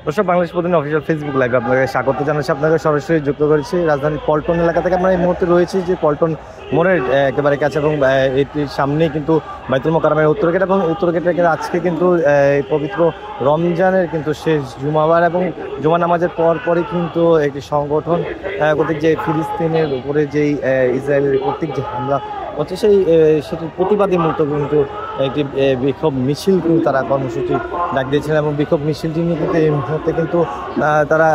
দর্শক, বাংলাদেশ প্রতিদিন official Facebook লাইভে আপনাকে স্বাগত জানাচ্ছি। আপনাকে সরাসরি যুক্ত করেছি রাজধানীর পল্টন এলাকা থেকে। আমরা এই মুহূর্তে রয়েছি যে পল্টন মোড়ের একেবারে কাছে, এবং এটির সামনেই কিন্তু বাইতুল মোকাররমের উত্তর গেট, এবং উত্তর গেটে আজকে কিন্তু পবিত্র রমজানের কিন্তু শেষ জুমাবার, এবং জুমা নামাজের পরই কিন্তু একটি সংগঠন কর্তৃক যে ফিলিস্তিনের উপরে যেই ইসরায়েলের কর্তৃক যে হামলা হচ্ছে সেটির প্রতিবাদী মূলত কিন্তু একটি বিক্ষোভ মিছিল কিন্তু তারা কর্মসূচি ডাক দিয়েছিলেন, এবং বিক্ষোভ মিছিলটি নিয়ে কিন্তু এই মুহূর্তে কিন্তু তারা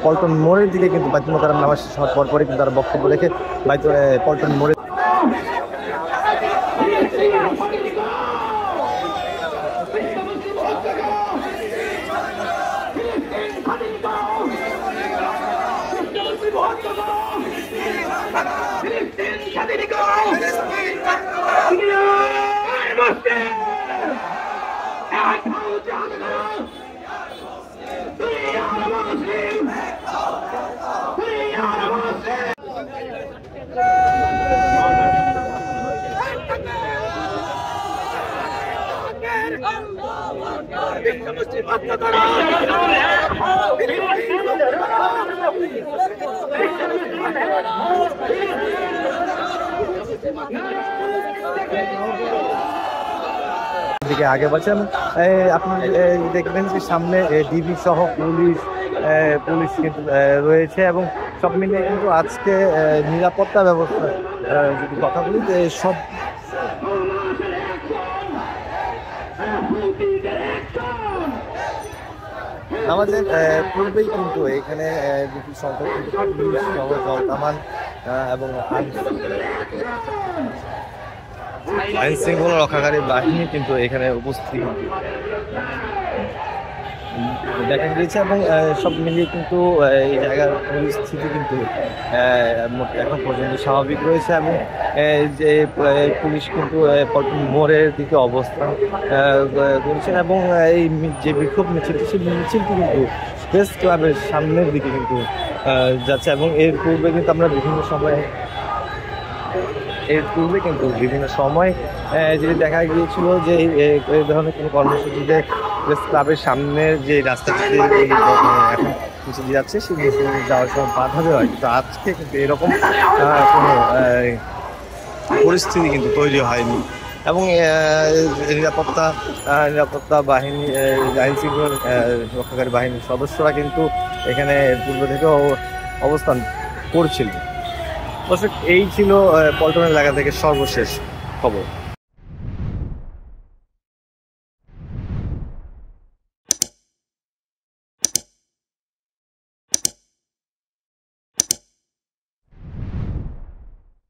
পল্টন মোড়ের দিকে কিন্তু বাইতুল মোকাররম নামাজ শেষ হওয়ার পরপরই কিন্তু তারা বক্তব্য রেখে পল্টন মোড়ে দিকে আগে বাড়ছে। আপনি দেখবেন যে সামনে ডিবি সহ পুলিশ কিন্তু রয়েছে, এবং সব মিলিয়ে কিন্তু আজকে নিরাপত্তা ব্যবস্থা যদি কথা বলি সব আমাদের পূর্বেই কিন্তু এখানে বিপুল সংখ্যক পুলিশ সহ জলকামান এবং আইন শৃঙ্খলা রক্ষাকারী বাহিনী কিন্তু এখানে উপস্থিত দেখা গিয়েছে, এবং সব মিলিয়ে কিন্তু এই জায়গার পরিস্থিতি কিন্তু এখন পর্যন্ত স্বাভাবিক রয়েছে, এবং যে পুলিশ কিন্তু পল্টন মোড়ের দিকে অবস্থান করছেন, এবং এই যে বিক্ষোভ মিছিলটি সেই মিছিলটি কিন্তু প্রেস ক্লাবের সামনের দিকে কিন্তু যাচ্ছে, এবং এর পূর্বে কিন্তু আমরা বিভিন্ন সময় যেটি দেখা গিয়েছিল যে এই ধরনের কোনো কর্মসূচিতে প্রেস ক্লাবের সামনের যে রাস্তাটিতে এখন মিছিল যাচ্ছে সেই মিছিল যাওয়ার সময় বাধা দেওয়া হয়, কিন্তু আজকে কিন্তু এরকম কোনো পরিস্থিতি কিন্তু তৈরি হয়নি, এবং নিরাপত্তা বাহিনী আইন শৃঙ্খলা রক্ষাকারী বাহিনীর সদস্যরা কিন্তু এখানে পূর্ব থেকেও অবস্থান করছিল। দর্শক, এই ছিল পল্টন এলাকা থেকে সর্বশেষ খবর।